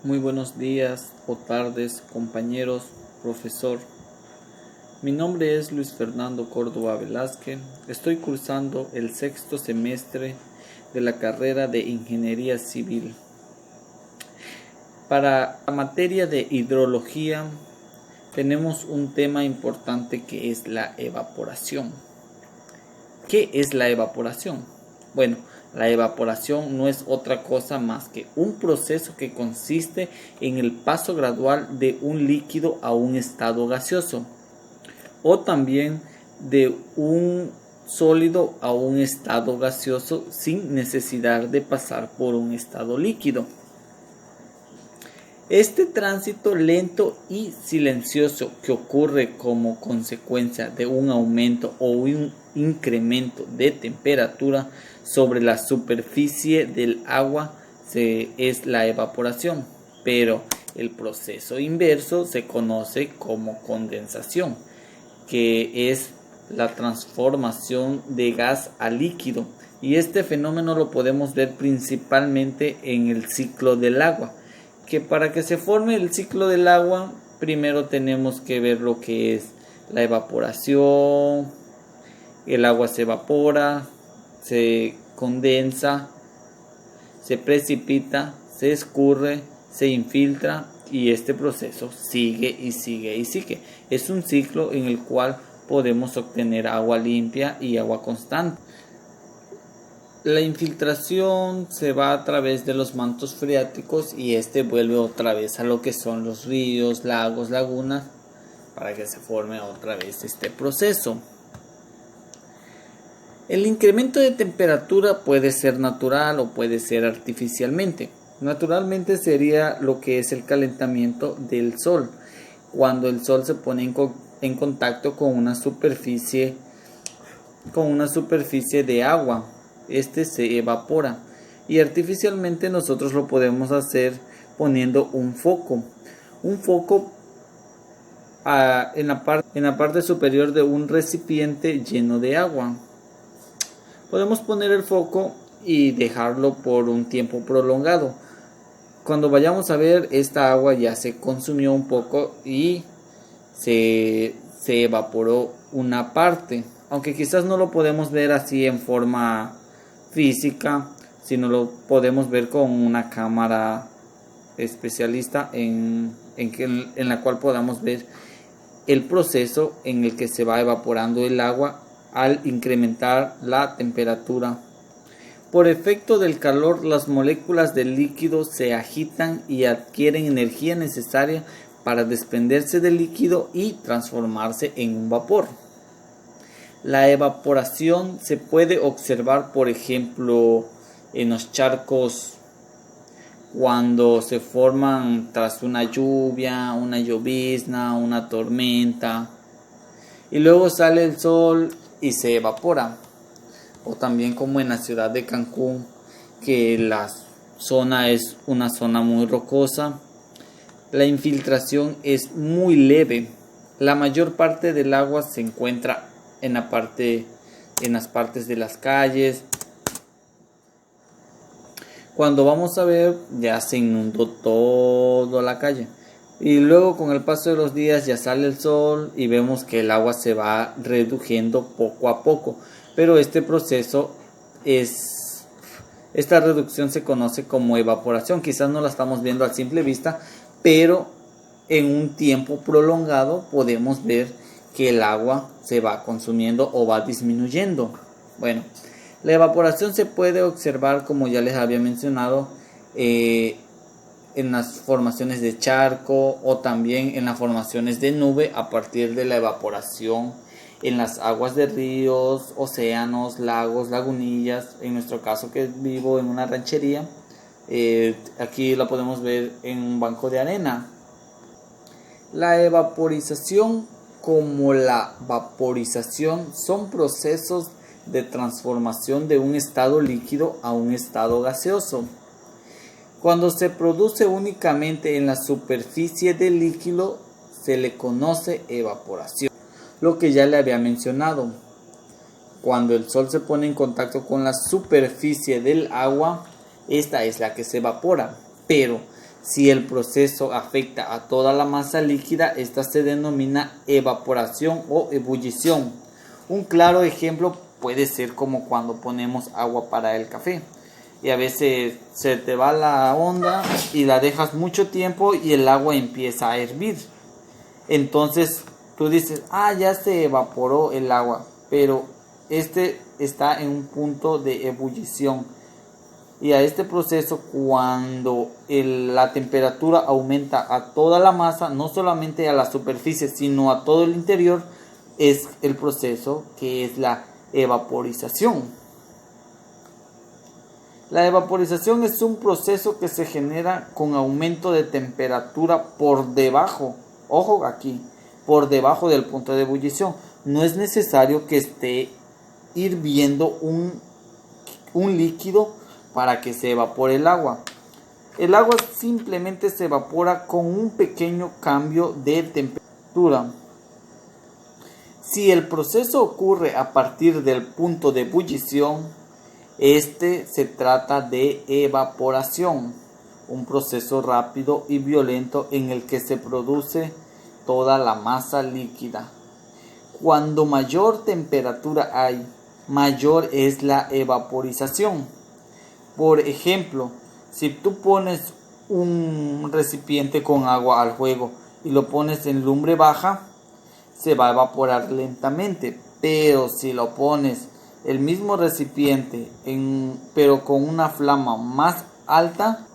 Muy buenos días o tardes, compañeros, profesor. Mi nombre es Luis Fernando Córdoba Velázquez. Estoy cursando el sexto semestre de la carrera de Ingeniería Civil. Para la materia de hidrología tenemos un tema importante que es la evaporación. ¿Qué es la evaporación? Bueno, la evaporación no es otra cosa más que un proceso que consiste en el paso gradual de un líquido a un estado gaseoso o también de un sólido a un estado gaseoso sin necesidad de pasar por un estado líquido. Este tránsito lento y silencioso que ocurre como consecuencia de un aumento o un incremento de temperatura sobre la superficie del agua es la evaporación, pero el proceso inverso se conoce como condensación, que es la transformación de gas a líquido, y este fenómeno lo podemos ver principalmente en el ciclo del agua, que para que se forme el ciclo del agua primero tenemos que ver lo que es la evaporación. El agua se evapora, se condensa, se precipita, se escurre, se infiltra y este proceso sigue y sigue y sigue. Es un ciclo en el cual podemos obtener agua limpia y agua constante. La infiltración se va a través de los mantos freáticos y este vuelve otra vez a lo que son los ríos, lagos, lagunas, para que se forme otra vez este proceso. El incremento de temperatura puede ser natural o puede ser artificialmente. Naturalmente sería lo que es el calentamiento del sol, cuando el sol se pone en contacto con una superficie de agua. Este se evapora, y artificialmente nosotros lo podemos hacer poniendo un foco en la parte superior de un recipiente lleno de agua. Podemos poner el foco y dejarlo por un tiempo prolongado. Cuando vayamos a ver, esta agua ya se consumió un poco y se evaporó una parte, aunque quizás no lo podemos ver así en forma física, sino lo podemos ver con una cámara especialista en la cual podamos ver el proceso en el que se va evaporando el agua al incrementar la temperatura. Por efecto del calor, las moléculas del líquido se agitan y adquieren energía necesaria para desprenderse del líquido y transformarse en un vapor. La evaporación se puede observar, por ejemplo, en los charcos cuando se forman tras una lluvia, una llovizna, una tormenta, y luego sale el sol y se evapora. O también como en la ciudad de Cancún, que la zona es una zona muy rocosa, la infiltración es muy leve. La mayor parte del agua se encuentra en las partes de las calles. Cuando vamos a ver, ya se inundó toda la calle. Y luego con el paso de los días ya sale el sol y vemos que el agua se va reduciendo poco a poco. Pero este proceso esta reducción se conoce como evaporación. Quizás no la estamos viendo a simple vista, pero en un tiempo prolongado podemos ver que el agua se va consumiendo o va disminuyendo. Bueno, la evaporación se puede observar, como ya les había mencionado, en las formaciones de charco o también en las formaciones de nube a partir de la evaporación en las aguas de ríos, océanos, lagos, lagunillas. En nuestro caso, que vivo en una ranchería, aquí la podemos ver en un banco de arena. La evaporización como la vaporización son procesos de transformación de un estado líquido a un estado gaseoso. Cuando se produce únicamente en la superficie del líquido, se le conoce evaporación. Lo que ya le había mencionado, cuando el sol se pone en contacto con la superficie del agua, esta es la que se evapora. Pero Si el proceso afecta a toda la masa líquida, esta se denomina evaporación o ebullición. Un claro ejemplo puede ser como cuando ponemos agua para el café y a veces se te va la onda y la dejas mucho tiempo y el agua empieza a hervir. Entonces tú dices, ya se evaporó el agua, pero este está en un punto de ebullición. Y a este proceso, cuando la temperatura aumenta a toda la masa, no solamente a la superficie, sino a todo el interior, es el proceso que es la evaporización. La evaporización es un proceso que se genera con aumento de temperatura por debajo, ojo aquí, por debajo del punto de ebullición. No es necesario que esté hirviendo un líquido para que se evapore el agua. El agua simplemente se evapora con un pequeño cambio de temperatura. Si el proceso ocurre a partir del punto de ebullición, se trata de evaporación, un proceso rápido y violento en el que se produce toda la masa líquida. Cuando mayor temperatura hay, mayor es la evaporización. Por ejemplo, si tú pones un recipiente con agua al fuego y lo pones en lumbre baja, se va a evaporar lentamente. Pero si lo pones el mismo recipiente pero con una flama más alta,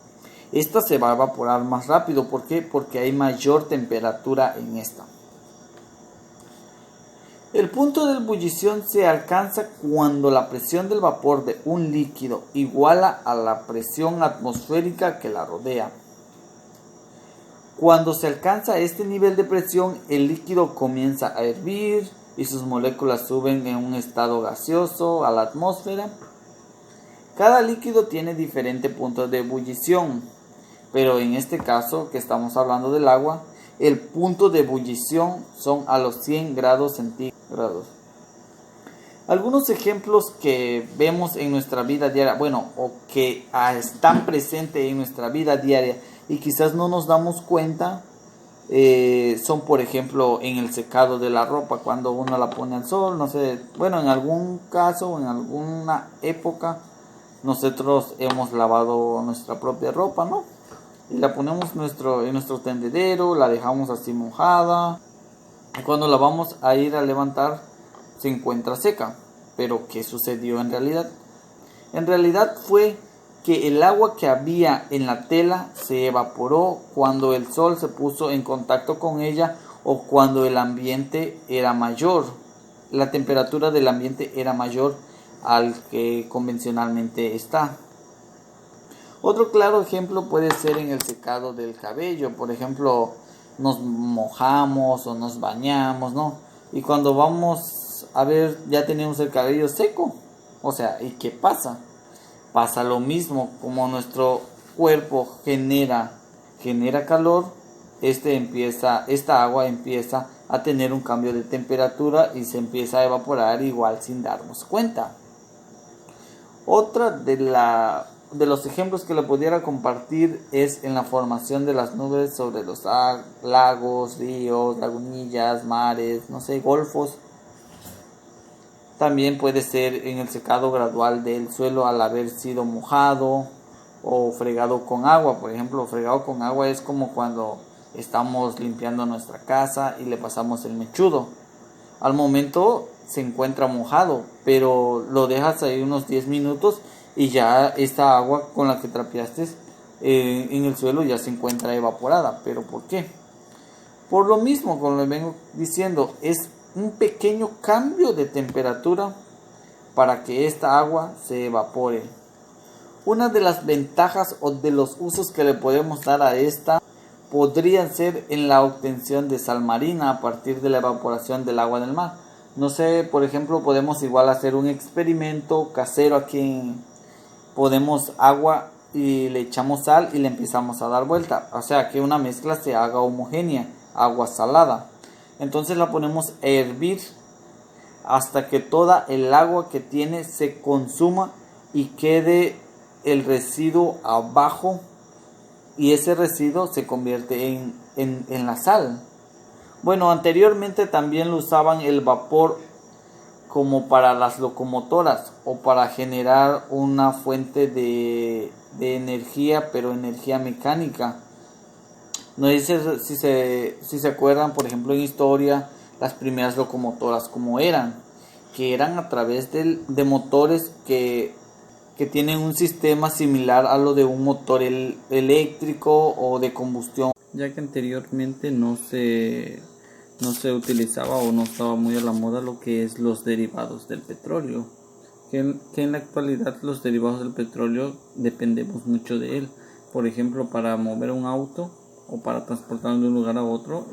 esta se va a evaporar más rápido. ¿Por qué? Porque hay mayor temperatura en esta. El punto de ebullición se alcanza cuando la presión del vapor de un líquido iguala a la presión atmosférica que la rodea. Cuando se alcanza este nivel de presión, el líquido comienza a hervir y sus moléculas suben en un estado gaseoso a la atmósfera. Cada líquido tiene diferentes puntos de ebullición, pero en este caso que estamos hablando del agua, el punto de ebullición son a los 100 grados centígrados. Algunos ejemplos que vemos en nuestra vida diaria, o que están presentes en nuestra vida diaria y quizás no nos damos cuenta, son por ejemplo en el secado de la ropa, cuando uno la pone al sol, en algún caso, en alguna época, nosotros hemos lavado nuestra propia ropa, ¿no? Y la ponemos en nuestro tendedero, la dejamos así mojada. Y cuando la vamos a ir a levantar, se encuentra seca. Pero ¿qué sucedió en realidad? En realidad fue que el agua que había en la tela se evaporó cuando el sol se puso en contacto con ella o cuando el ambiente era mayor. La temperatura del ambiente era mayor al que convencionalmente está. Otro claro ejemplo puede ser en el secado del cabello. Por ejemplo, nos mojamos o nos bañamos, ¿no? Y cuando vamos a ver, ya tenemos el cabello seco. ¿Y qué pasa? Pasa lo mismo, como nuestro cuerpo genera calor, esta agua empieza a tener un cambio de temperatura y se empieza a evaporar igual sin darnos cuenta. Otra de los ejemplos que le pudiera compartir es en la formación de las nubes sobre los lagos, ríos, lagunillas, mares, golfos. También puede ser en el secado gradual del suelo al haber sido mojado o fregado con agua. Por ejemplo, fregado con agua es como cuando estamos limpiando nuestra casa y le pasamos el mechudo. Al momento se encuentra mojado, pero lo dejas ahí unos 10 minutos y ya esta agua con la que trapeaste en el suelo ya se encuentra evaporada. ¿Pero por qué? Por lo mismo, como les vengo diciendo, es un pequeño cambio de temperatura para que esta agua se evapore. Una de las ventajas o de los usos que le podemos dar a esta podrían ser en la obtención de sal marina a partir de la evaporación del agua del mar. Por ejemplo, podemos igual hacer un experimento casero aquí. Podemos agua y le echamos sal y le empezamos a dar vuelta. Que una mezcla se haga homogénea, agua salada. Entonces la ponemos a hervir hasta que toda el agua que tiene se consuma y quede el residuo abajo y ese residuo se convierte en la sal. Bueno, anteriormente también lo usaban el vapor como para las locomotoras o para generar una fuente de energía, pero energía mecánica. No sé si se acuerdan, por ejemplo, en historia, las primeras locomotoras como eran, que eran a través de motores que tienen un sistema similar a lo de un motor eléctrico o de combustión, ya que anteriormente no se utilizaba o no estaba muy a la moda lo que es los derivados del petróleo, que en la actualidad los derivados del petróleo dependemos mucho de él. Por ejemplo, para mover un auto o para transportarlo de un lugar a otro,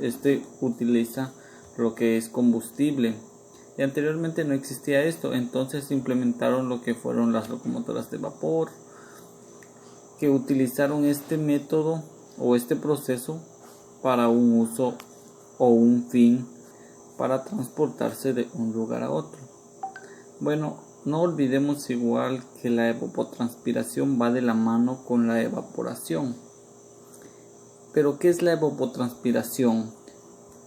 utiliza lo que es combustible. Y anteriormente no existía esto, entonces implementaron lo que fueron las locomotoras de vapor, que utilizaron este método o este proceso para un uso o un fin para transportarse de un lugar a otro. Bueno, no olvidemos igual que la evapotranspiración va de la mano con la evaporación. ¿Pero qué es la evapotranspiración?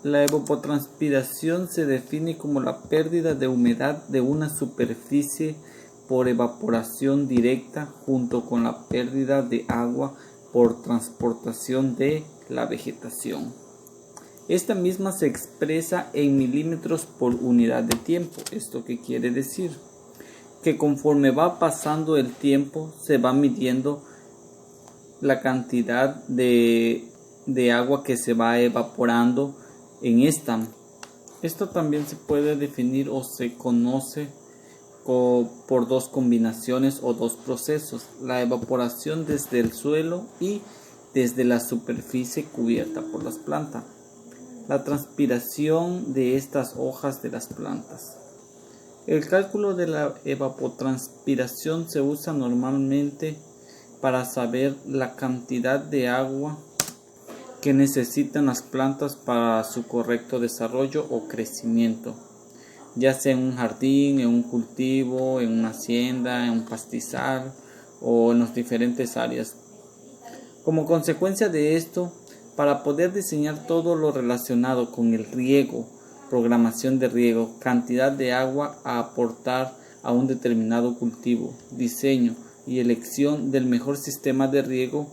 La evapotranspiración se define como la pérdida de humedad de una superficie por evaporación directa junto con la pérdida de agua por transportación de la vegetación. Esta misma se expresa en milímetros por unidad de tiempo. ¿Esto qué quiere decir? Que conforme va pasando el tiempo se va midiendo la cantidad de agua que se va evaporando en esta. Esto también se puede definir o se conoce por dos combinaciones o dos procesos: la evaporación desde el suelo y desde la superficie cubierta por las plantas. La transpiración de estas hojas de las plantas. El cálculo de la evapotranspiración se usa normalmente para saber la cantidad de agua que necesitan las plantas para su correcto desarrollo o crecimiento, ya sea en un jardín, en un cultivo, en una hacienda, en un pastizal o en las diferentes áreas. Como consecuencia de esto, para poder diseñar todo lo relacionado con el riego, programación de riego, cantidad de agua a aportar a un determinado cultivo, diseño y elección del mejor sistema de riego,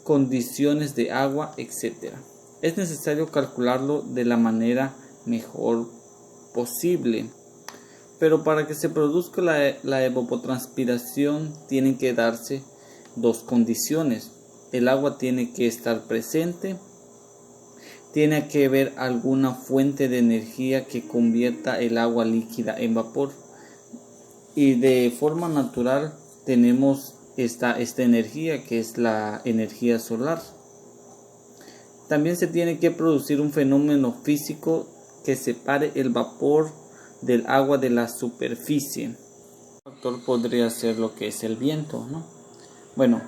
condiciones de agua, etc. Es necesario calcularlo de la manera mejor posible. Pero para que se produzca la evapotranspiración tienen que darse dos condiciones. El agua tiene que estar presente, tiene que haber alguna fuente de energía que convierta el agua líquida en vapor, y de forma natural tenemos esta energía, que es la energía solar. También se tiene que producir un fenómeno físico que separe el vapor del agua de la superficie. Un factor podría ser lo que es el viento, ¿no? Bueno,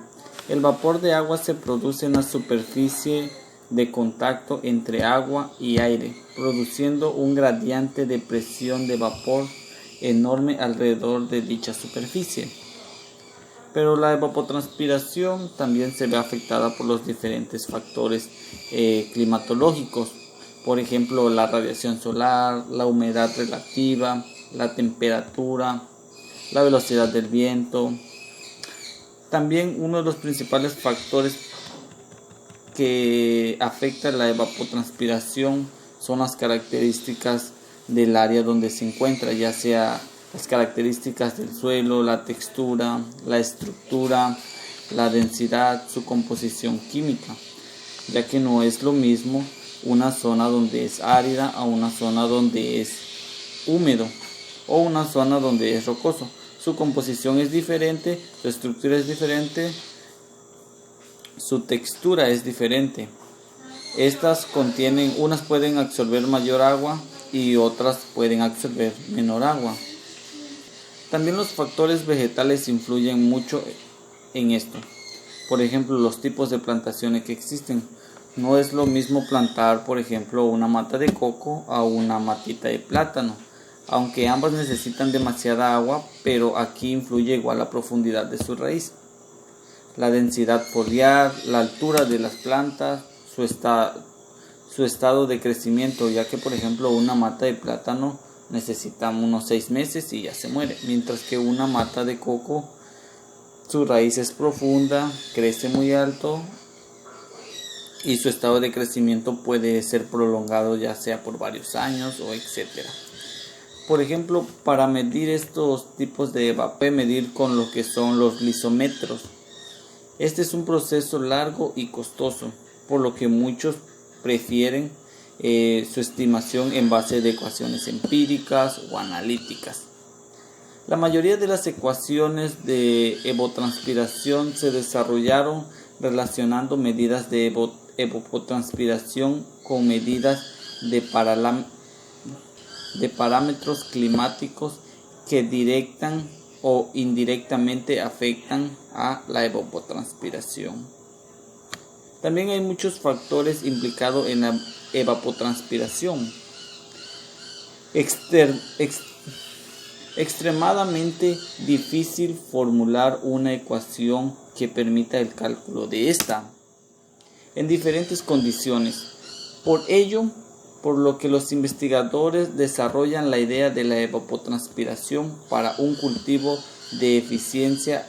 el vapor de agua se produce en la superficie de contacto entre agua y aire, produciendo un gradiente de presión de vapor enorme alrededor de dicha superficie. Pero la evapotranspiración también se ve afectada por los diferentes factores climatológicos, por ejemplo la radiación solar, la humedad relativa, la temperatura, la velocidad del viento. También uno de los principales factores que afecta la evapotranspiración son las características del área donde se encuentra, ya sea las características del suelo, la textura, la estructura, la densidad, su composición química, ya que no es lo mismo una zona donde es árida a una zona donde es húmedo o una zona donde es rocoso. Su composición es diferente, su estructura es diferente, su textura es diferente. Unas pueden absorber mayor agua y otras pueden absorber menor agua. También los factores vegetales influyen mucho en esto. Por ejemplo, los tipos de plantaciones que existen. No es lo mismo plantar, por ejemplo, una mata de coco a una matita de plátano, aunque ambas necesitan demasiada agua, pero aquí influye igual la profundidad de su raíz. la densidad foliar, la altura de las plantas, su estado de crecimiento, ya que por ejemplo una mata de plátano necesita unos 6 meses y ya se muere, mientras que una mata de coco, su raíz es profunda, crece muy alto y su estado de crecimiento puede ser prolongado ya sea por varios años o etcétera. Por ejemplo, para medir estos tipos de evapora, medir con lo que son los lisómetros. Este es un proceso largo y costoso, por lo que muchos prefieren su estimación en base de ecuaciones empíricas o analíticas. La mayoría de las ecuaciones de evapotranspiración se desarrollaron relacionando medidas de evapotranspiración con medidas de parámetros climáticos que directan o indirectamente afectan a la evapotranspiración. También hay muchos factores implicados en la evapotranspiración. Extremadamente difícil formular una ecuación que permita el cálculo de esta en diferentes condiciones. Por lo que los investigadores desarrollan la idea de la evapotranspiración para un cultivo de eficiencia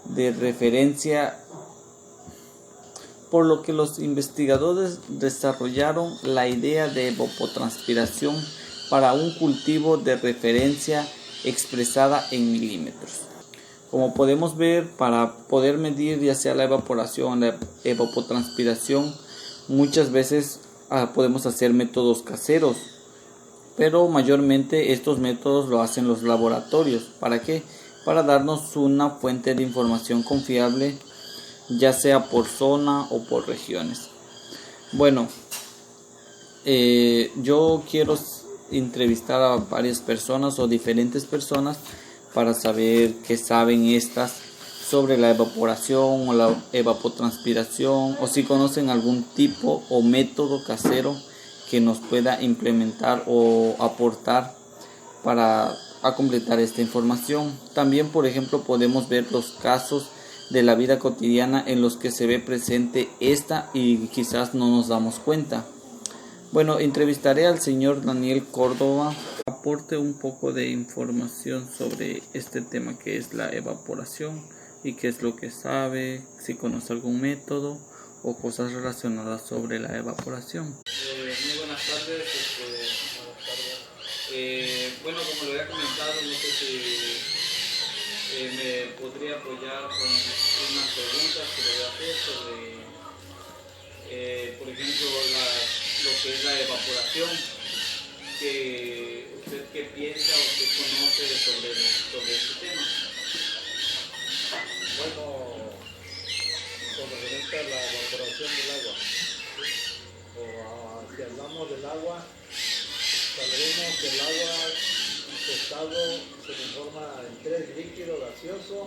de referencia. Por lo que los investigadores desarrollaron la idea de evapotranspiración para un cultivo de referencia expresada en milímetros. Como podemos ver, para poder medir ya sea la evaporación o la evapotranspiración, muchas veces podemos hacer métodos caseros, pero mayormente estos métodos lo hacen los laboratorios. ¿Para qué? Para darnos una fuente de información confiable, ya sea por zona o por regiones. Bueno, yo quiero entrevistar a varias personas o diferentes personas para saber qué saben estas sobre la evaporación o la evapotranspiración, o si conocen algún tipo o método casero que nos pueda implementar o aportar para completar esta información. También, por ejemplo, podemos ver los casos de la vida cotidiana en los que se ve presente esta y quizás no nos damos cuenta. Bueno, entrevistaré al señor Daniel Córdoba, aporte un poco de información sobre este tema que es la evaporación y qué es lo que sabe, si conoce algún método o cosas relacionadas sobre la evaporación. Muy buenas tardes. Bueno, como lo había comentado, no sé si me podría apoyar con unas preguntas que le voy a hacer sobre, por ejemplo, lo que es la evaporación. ¿Usted qué piensa o qué conoce sobre este tema? Bueno, con referente a la evaporación del agua, o si hablamos del agua, sabemos que el agua, su estado se conforma en 3: líquido, gaseoso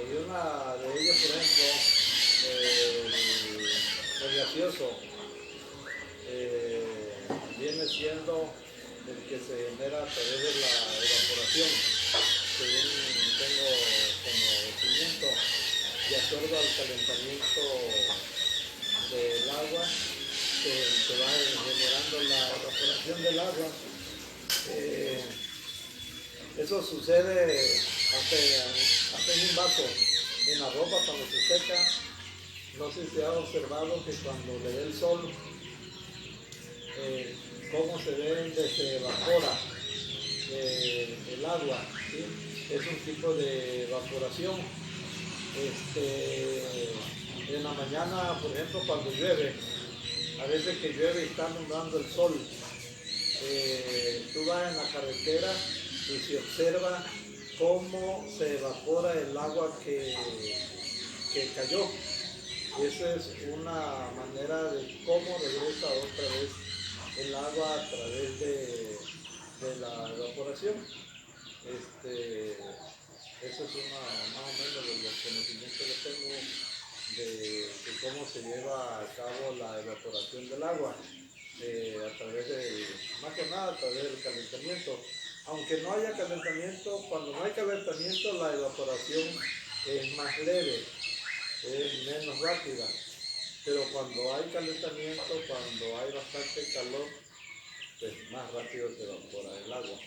y una de ellas, por ejemplo, el gaseoso viene siendo el que se genera a través de la evaporación, según tengo conocimiento, de acuerdo al calentamiento del agua, se va generando la evaporación del agua. Eso sucede hasta en un vaso, en la ropa cuando se seca. No sé si ha observado que cuando le da el sol, cómo se se evapora el agua, ¿sí? Es un tipo de evaporación. En la mañana, por ejemplo, cuando llueve, a veces que llueve y está alumbrando el sol, tú vas en la carretera y se observa cómo se evapora el agua que cayó. Esa es una manera de cómo regresa otra vez el agua a través de la evaporación. Eso es más o menos de los conocimientos que tengo de cómo se lleva a cabo la evaporación del agua. a través de, más que nada a través del calentamiento. Aunque no haya calentamiento, cuando no hay calentamiento la evaporación es más leve, es menos rápida. Pero cuando hay calentamiento, cuando hay bastante calor, pues más rápido se evapora el agua.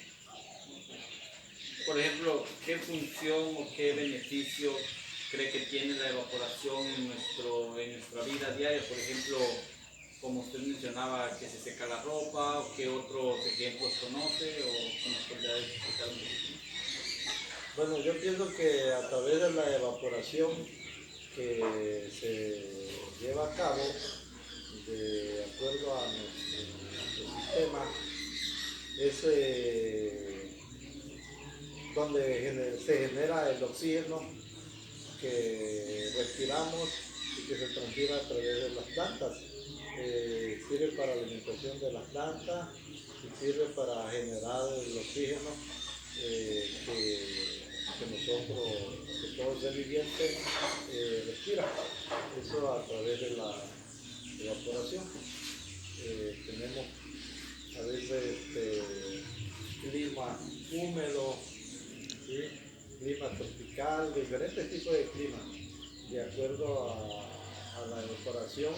Por ejemplo, ¿qué función o qué beneficio cree que tiene la evaporación en nuestra vida diaria? Por ejemplo, como usted mencionaba, que se seca la ropa, o qué otros ejemplos conoce, o nos podría explicar un poquito. Bueno, yo pienso que a través de la evaporación que se lleva a cabo, de acuerdo a nuestro sistema, es donde se genera el oxígeno que respiramos y que se transfiere a través de las plantas. Sirve para la alimentación de las plantas y sirve para generar el oxígeno que nosotros, que todo ser viviente respira. Eso a través de la evaporación. Tenemos a veces clima húmedo, ¿sí? Clima tropical, diferentes tipos de clima, de acuerdo a la evaporación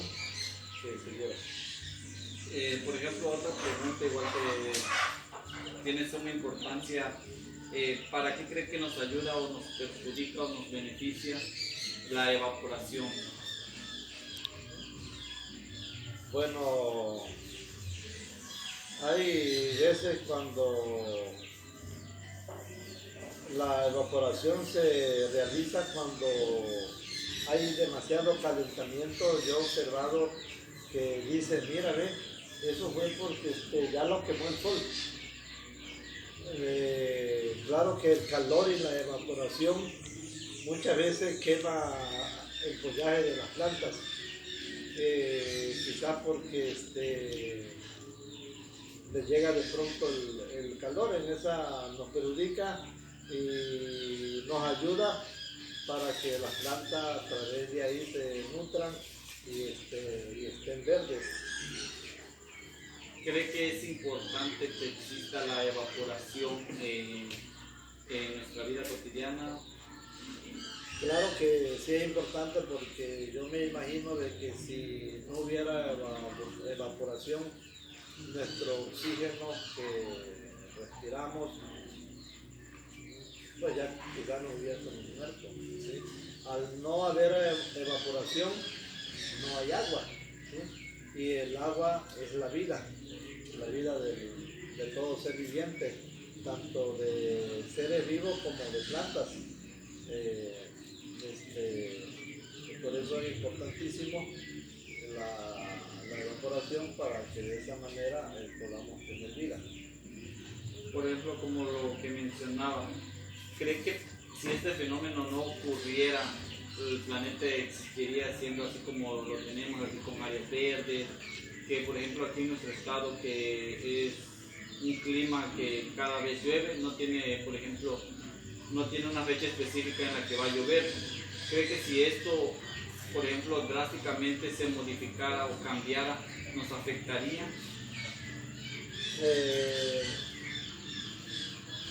que se lleva. Por ejemplo, otra pregunta igual que tiene suma importancia, ¿para qué cree que nos ayuda o nos perjudica o nos beneficia la evaporación? Bueno, hay veces cuando la evaporación se realiza cuando hay demasiado calentamiento. Yo he observado que dice, mira, ve, eso fue porque ya lo quemó el sol. Claro que el calor y la evaporación muchas veces quema el follaje de las plantas. Quizás porque les llega de pronto el calor, en esa nos perjudica y nos ayuda para que las plantas a través de ahí se nutran y estén verdes. ¿Cree que es importante que exista la evaporación en nuestra vida cotidiana? Claro que sí es importante porque yo me imagino de que si no hubiera evaporación, nuestro oxígeno que respiramos, pues ya quizás nos hubiésemos muerto. ¿Sí? Al no haber evaporación, no hay agua. ¿Sí? Y el agua es la vida de todo ser viviente, tanto de seres vivos como de plantas. Por eso es importantísimo la evaporación para que de esa manera podamos tener vida. Por ejemplo, como lo que mencionaba, ¿cree que si este fenómeno no ocurriera, el planeta existiría siendo así como lo tenemos, así con áreas verdes? Que por ejemplo aquí en nuestro estado, que es un clima que cada vez llueve, no tiene, por ejemplo, no tiene una fecha específica en la que va a llover. ¿Cree que si esto, por ejemplo, drásticamente se modificara o cambiara, nos afectaría?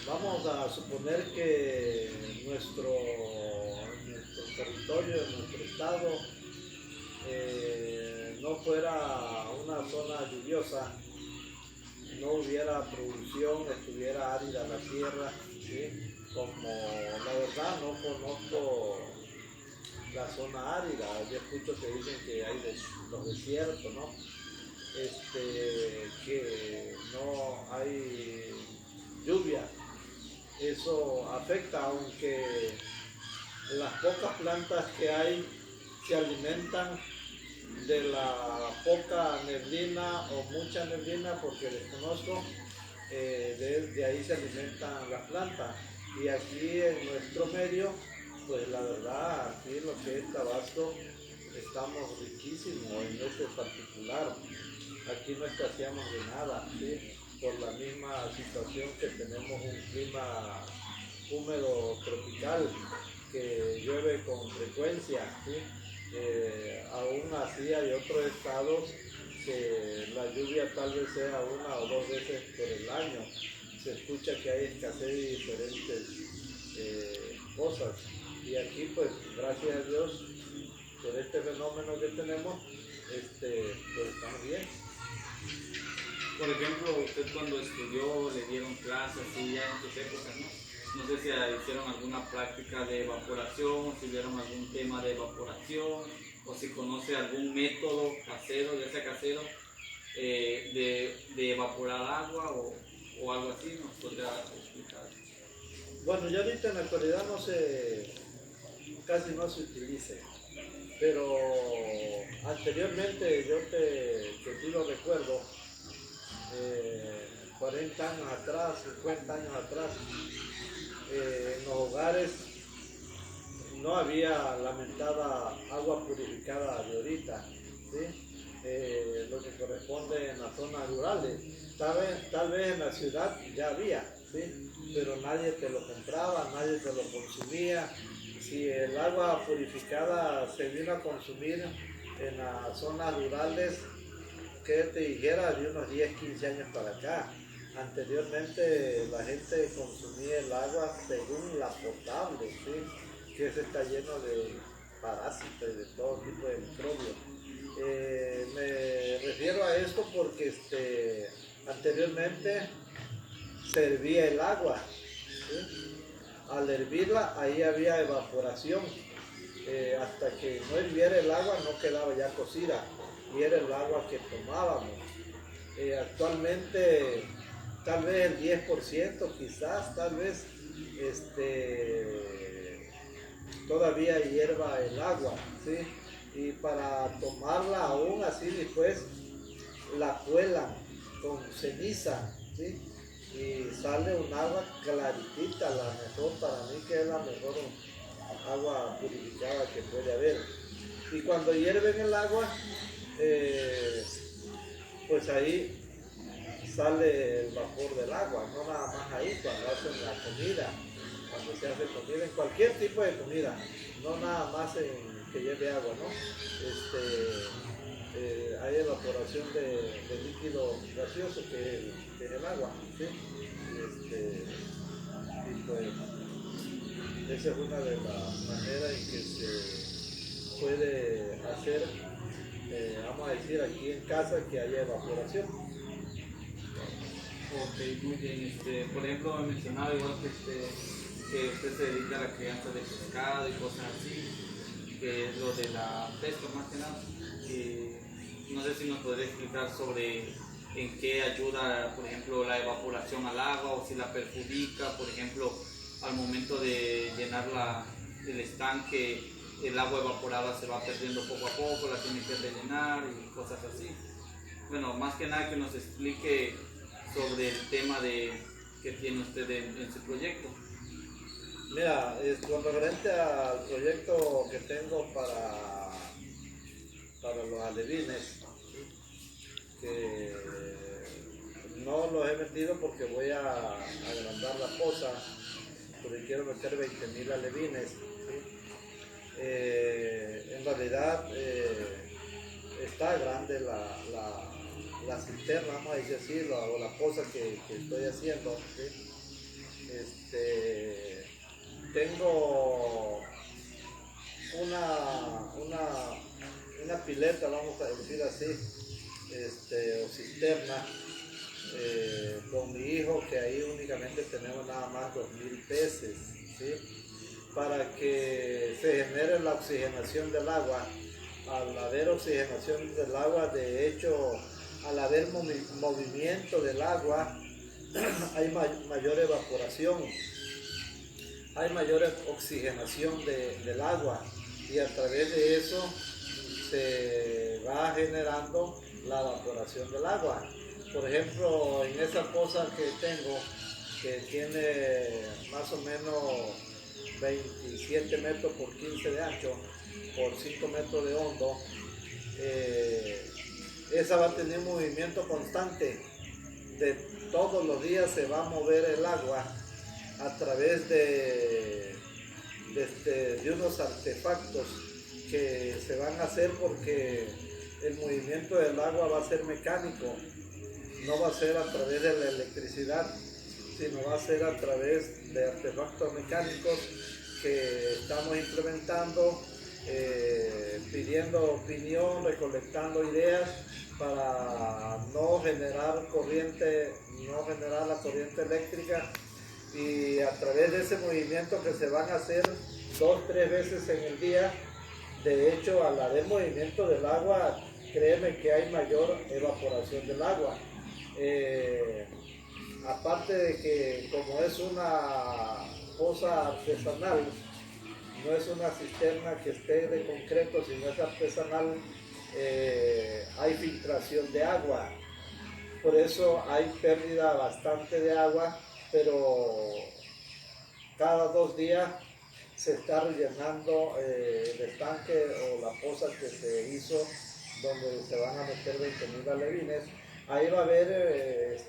Vamos a suponer que nuestro territorio, nuestro estado, no fuera una zona lluviosa, no hubiera producción, estuviera árida la tierra, ¿sí? Como la verdad no conozco la zona árida, yo escucho que dicen que hay los desiertos, ¿no? Que no hay lluvia. Eso afecta, aunque las pocas plantas que hay se alimentan de la poca neblina o mucha neblina, porque desconozco, de ahí se alimentan las plantas. Y aquí en nuestro medio, pues la verdad, aquí lo que es Tabasco, estamos riquísimos en este particular. Aquí no escaseamos de nada, ¿sí? Por la misma situación que tenemos un clima húmedo tropical que llueve con frecuencia, ¿sí? Aún así hay otros estados que la lluvia tal vez sea una o dos veces por el año. Se escucha que hay escasez de diferentes cosas. Y aquí, pues, gracias a Dios, por este fenómeno que tenemos, pues estamos bien. Por ejemplo, usted cuando estudió, le dieron clases, así ya en sus épocas, ¿no? No sé si hicieron alguna práctica de evaporación, si vieron algún tema de evaporación, o si conoce algún método casero, ya sea casero, de evaporar agua o algo así, ¿nos podría explicar? Bueno, ya ahorita en la actualidad casi no se utiliza, pero anteriormente que sí lo recuerdo, 40 años atrás, 50 años atrás, en los hogares no había la mentada agua purificada de ahorita, ¿sí? Lo que corresponde en las zonas rurales. Tal vez en la ciudad ya había, ¿sí? Pero nadie te lo compraba, nadie te lo consumía. Si el agua purificada se vino a consumir en las zonas rurales, que te dijera, de unos 10, 15 años para acá. Anteriormente la gente consumía el agua según la potable, ¿sí? Que se está lleno de parásitos y de todo tipo de microbios. Me refiero a esto porque anteriormente se hervía el agua, ¿sí? Al hervirla ahí había evaporación, hasta que no hirviera el agua no quedaba ya cocida y era el agua que tomábamos. Actualmente tal vez el 10% quizás, tal vez todavía hierva el agua, ¿sí? Y para tomarla aún así después la cuelan con ceniza, ¿sí? Y sale un agua claritita, la mejor para mí, que es la mejor agua purificada que puede haber. Y cuando hierven el agua, pues ahí sale el vapor del agua, no nada más ahí cuando hacen la comida, cuando se hace comida, en cualquier tipo de comida, no nada más en que lleve agua, ¿no? Hay evaporación de líquido gaseoso que es el agua, ¿sí? Y pues esa es una de las maneras en que se puede hacer, vamos a decir aquí en casa, que haya evaporación. Ok, muy bien. Por ejemplo, me mencionaba igual que usted se dedica a la crianza de pescado y cosas así, que es lo de la pesca más que nada. No sé si nos podría explicar sobre en qué ayuda, por ejemplo, la evaporación al agua o si la perjudica, por ejemplo, al momento de llenar el estanque, el agua evaporada se va perdiendo poco a poco, la tiene que rellenar y cosas así. Bueno, más que nada que nos explique sobre el tema que tiene usted en su proyecto. Mira, con referente al proyecto que tengo para los alevines, que no los he metido porque voy a agrandar la poza, porque quiero meter 20,000 alevines, ¿sí? En realidad está grande la cisterna, vamos a decir así, o la poza que estoy haciendo, ¿sí? Tengo una pileta, vamos a decir así, o cisterna, con mi hijo, que ahí únicamente tenemos nada más 2,000 peces, ¿sí? Para que se genere la oxigenación del agua. Al haber oxigenación del agua, de hecho, al haber movimiento del agua, hay mayor evaporación, hay mayor oxigenación del agua, y a través de eso se va generando la evaporación del agua. Por ejemplo, en esa poza que tengo, que tiene más o menos 27 metros por 15 de ancho, por 5 metros de hondo, esa va a tener movimiento constante. De todos los días se va a mover el agua a través de unos artefactos que se van a hacer, porque el movimiento del agua va a ser mecánico, no va a ser a través de la electricidad, sino va a ser a través de artefactos mecánicos que estamos implementando, pidiendo opinión, recolectando ideas para no generar corriente, no generar la corriente eléctrica, y a través de ese movimiento que se van a hacer 2-3 veces en el día. De hecho, a la del movimiento del agua, créeme que hay mayor evaporación del agua. Aparte de que como es una fosa artesanal, no es una cisterna que esté de concreto, sino es artesanal, hay filtración de agua. Por eso hay pérdida bastante de agua, pero cada 2 días se está rellenando el estanque o la fosa que se hizo, donde se van a meter 20.000 alevines. Ahí va a haber,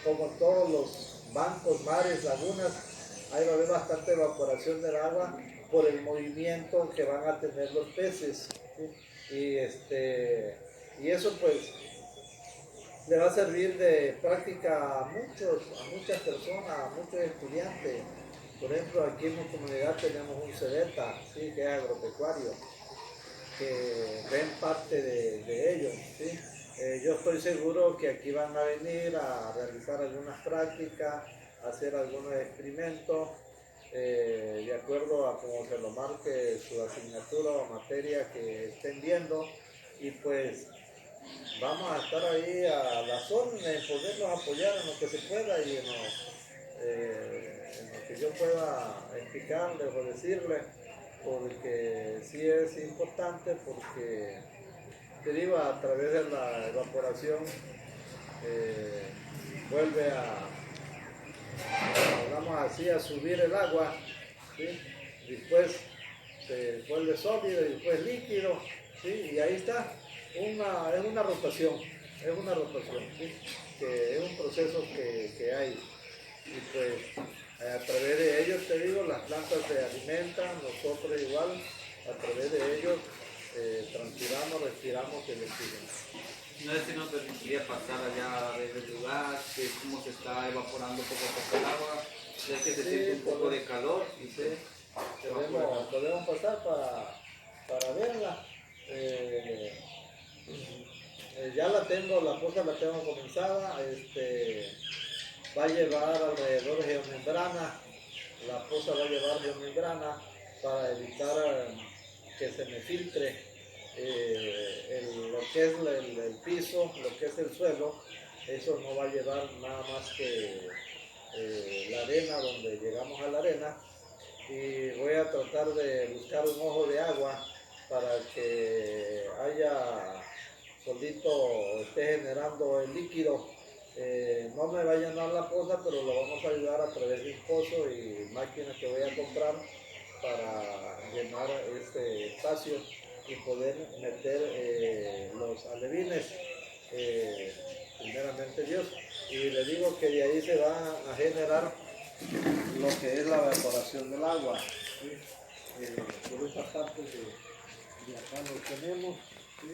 como todos los bancos, mares, lagunas, ahí va a haber bastante evaporación del agua por el movimiento que van a tener los peces, ¿sí? Y eso pues le va a servir de práctica a muchas personas, a muchos estudiantes. Por ejemplo, aquí en mi comunidad tenemos un cebeta, ¿sí?, que es agropecuario, que ven parte de ellos, ¿sí? Yo estoy seguro que aquí van a venir a realizar algunas prácticas, a hacer algunos experimentos, de acuerdo a cómo se lo marque su asignatura o materia que estén viendo, y pues vamos a estar ahí a las órdenes, poderlos apoyar en lo que se pueda y en lo que yo pueda explicarles o decirles, porque sí es importante, porque te digo, a través de la evaporación vuelve vamos así, a subir el agua, ¿sí? Después se vuelve sólido y después líquido, ¿sí? Y ahí está, es una rotación, ¿sí? Que es un proceso que hay. Y pues a través de ellos, te digo, las plantas se alimentan, nosotros igual, a través de ellos transpiramos, respiramos el oxígeno. No sé si nos permitiría pasar allá a ver el lugar, que cómo se está evaporando poco a poco el agua, ya que se siente un poco de calor y sí, podemos pasar para verla. Ya la tengo, la cosa la tengo comenzada, va a llevar alrededor de geomembrana, la fosa va a llevar geomembrana para evitar que se me filtre lo que es el piso, lo que es el suelo. Eso no va a llevar nada más que la arena, donde llegamos a la arena, y voy a tratar de buscar un ojo de agua para que haya solito, esté generando el líquido. No me va a llenar la fosa, pero lo vamos a ayudar a través de un pozo y máquinas que voy a comprar para llenar este espacio y poder meter los alevines, primeramente Dios. Y le digo que de ahí se va a generar lo que es la evaporación del agua, ¿sí? Por esta parte de acá lo tenemos, ¿sí?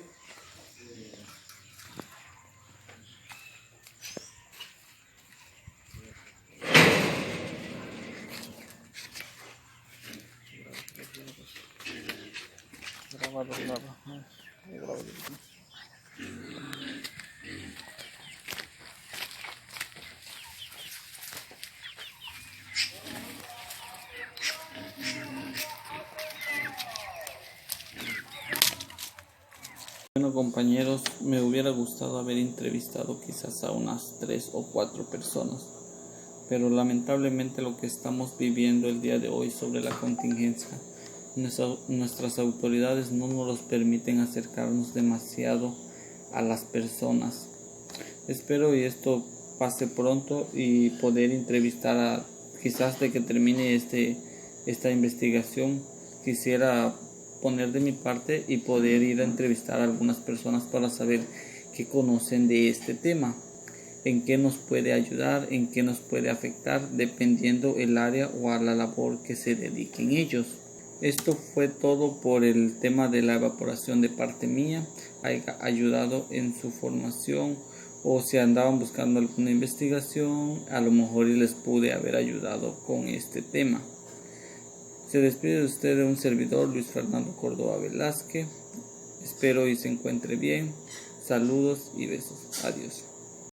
Bueno, compañeros, me hubiera gustado haber entrevistado quizás a unas 3 o 4 personas, pero lamentablemente lo que estamos viviendo el día de hoy sobre la contingencia, nuestras autoridades no nos los permiten acercarnos demasiado a las personas. Espero y esto pase pronto y poder entrevistar quizás de que termine esta investigación, quisiera poner de mi parte y poder ir a entrevistar a algunas personas para saber qué conocen de este tema, en qué nos puede ayudar, en qué nos puede afectar, dependiendo el área o a la labor que se dediquen ellos. Esto fue todo por el tema de la evaporación de parte mía. Haya ayudado en su formación, o si andaban buscando alguna investigación, a lo mejor les pude haber ayudado con este tema. Se despide de usted de un servidor, Luis Fernando Córdoba Velázquez. Espero y se encuentre bien. Saludos y besos. Adiós.